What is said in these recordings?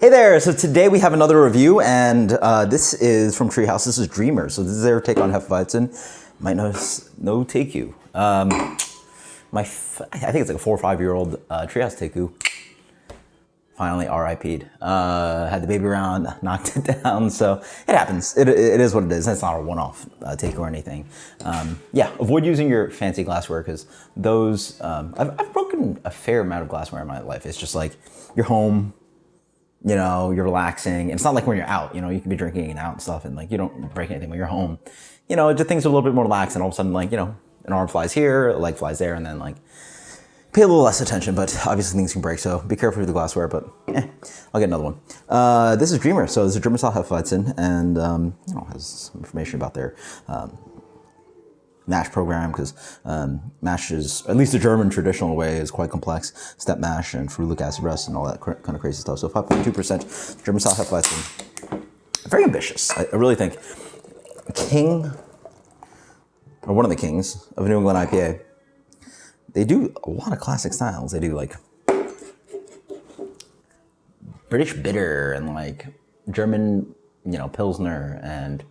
Hey there, so today we have another review, and this is from Treehouse. This is Dreamer, so this is their take on Hefeweizen. Might notice no Teku. I think it's like a 4 or 5 year old Treehouse Teku. Finally RIP'd. Had the baby around, knocked it down, so it happens. It is what it is. It's not a one-off Teku or anything. Yeah, avoid using your fancy glassware because those, I've broken a fair amount of glassware in my life. It's just like you're home, you know, you're relaxing. And it's not like when you're out, you know, you can be drinking and out and stuff and like you don't break anything when you're home. You know, just things are a little bit more relaxed and all of a sudden like, you know, an arm flies here, a leg flies there, and then like pay a little less attention, but obviously things can break, so be careful with the glassware, but I'll get another one. This is Dreamer, so this is a German style Hefeweizen, and you know, has some information about their mash program, because mash is, at least the German traditional way, is quite complex. Step mash and ferulic acid rest and all that kind of crazy stuff. So 5.2% German style Hefeweizen. Very ambitious. I really think king, or one of the kings of New England IPA, they do a lot of classic styles. They do like British bitter and like German, you know, Pilsner and,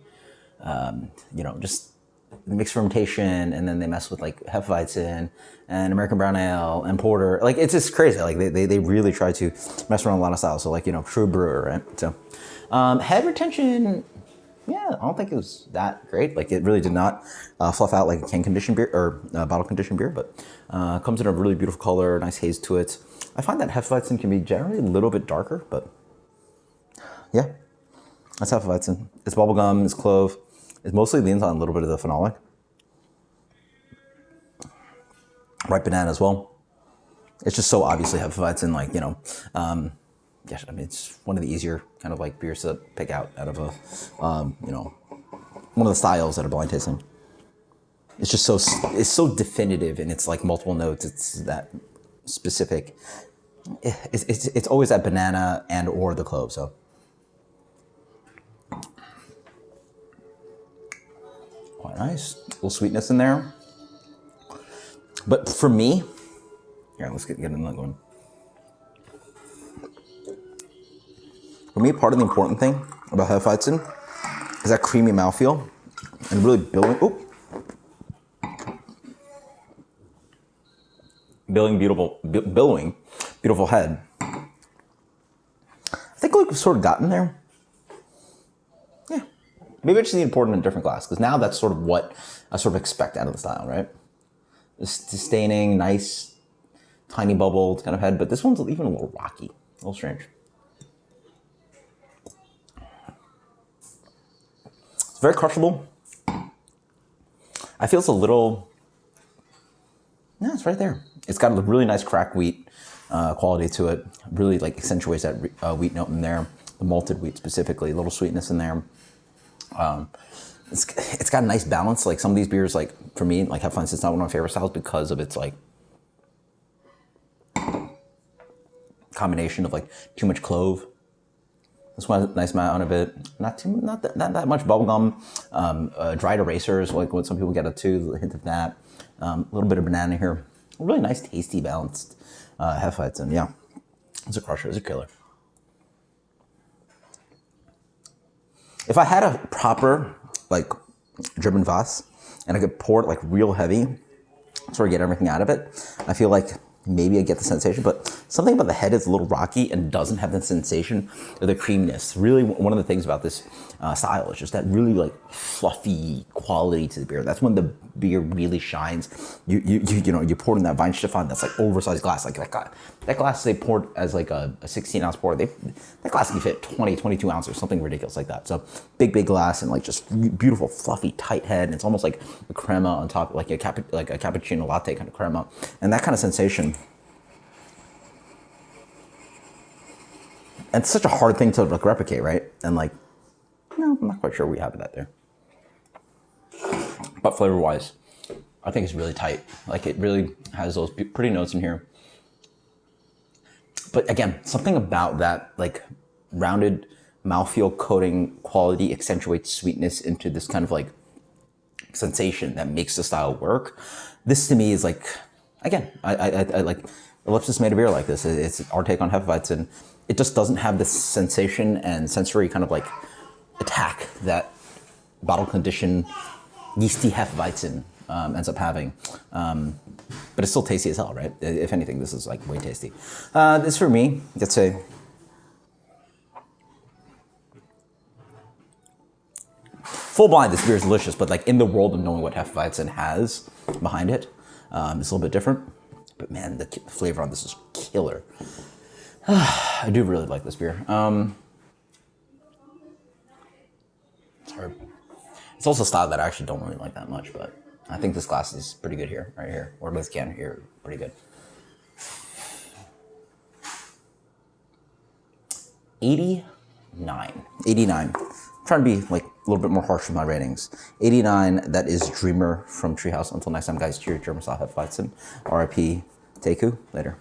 you know, just mixed fermentation, and then they mess with like Hefeweizen and American brown ale and porter. Like it's just crazy. Like they really try to mess around a lot of styles. So like, you know, true brewer, right? So head retention, yeah, I don't think it was that great. Like it really did not fluff out like a can conditioned beer or bottle conditioned beer, but comes in a really beautiful color, nice haze to it. I find that Hefeweizen can be generally a little bit darker, but yeah, that's Hefeweizen. It's bubblegum, it's clove. It mostly leans on a little bit of the phenolic. Ripe banana as well. It's just so obviously Hefeweizen, like, you know, yeah, I mean, it's one of the easier kind of like beers to pick out of a, you know, one of the styles that are blind tasting. It's just it's so definitive, and it's like multiple notes. It's that specific. It's always that banana and or the clove. So quite nice, a little sweetness in there. But for me, here, let's get another one. For me, part of the important thing about Hefeweizen is that creamy mouthfeel and really building beautiful head. I think we've sort of gotten there. Yeah, maybe I just need to pour it in a different glass, because now that's sort of what I sort of expect out of the style, right? It's sustaining, nice, tiny bubbled kind of head, but this one's even a little rocky, a little strange. It's very crushable. I feel it's a little, yeah, it's right there. It's got a really nice cracked wheat quality to it. Really like accentuates that wheat note in there. The malted wheat specifically, a little sweetness in there. It's got a nice balance. Like some of these beers, like for me, like Hefeweizen, it's not one of my favorite styles because of its like combination of like too much clove. This one has a nice amount of it. Not that much bubblegum. Dried erasers, like what some people get up to, a hint of that. A little bit of banana here. A really nice, tasty, balanced Hefeweizen. Yeah, it's a crusher. It's a killer. If I had a proper like German Vass and I could pour it like real heavy, sort of get everything out of it, I feel like maybe I get the sensation, but something about the head is a little rocky and doesn't have the sensation or the creaminess. Really, one of the things about this style is just that really like fluffy quality to the beer. That's when the beer really shines. You know, you pour it in that Weihenstephan, that's like oversized glass. Like that glass they poured as like a 16-ounce pour. That glass can fit 20, 22 ounces, something ridiculous like that. So big glass and like just beautiful, fluffy, tight head. And it's almost like a crema on top, like a cappuccino latte kind of crema. And that kind of sensation. And it's such a hard thing to like replicate, right? And like, no, I'm not quite sure we have that there. But flavor-wise, I think it's really tight. Like it really has those pretty notes in here. But again, something about that like rounded mouthfeel coating quality accentuates sweetness into this kind of like sensation that makes the style work. This to me is like, again, I like Ellipsis made a beer like this. It's our take on Hefeweizen. it just doesn't have this sensation and sensory kind of like attack that bottle conditioned yeasty Hefeweizen ends up having. But it's still tasty as hell, right? If anything, this is like way tasty. This for me, let's say, full blind, this beer is delicious, but like in the world of knowing what Hefeweizen has behind it, it's a little bit different. But man, the flavor on this is killer. I do really like this beer. It's hard. It's also a style that I actually don't really like that much, but I think this glass is pretty good here, right here, or this can here, pretty good. 89. 89. I'm trying to be like a little bit more harsh with my ratings. 89, that is Dreamer from Treehouse. Until next time, guys, cheers, German style Hefeweizen. RIP, Teku, later.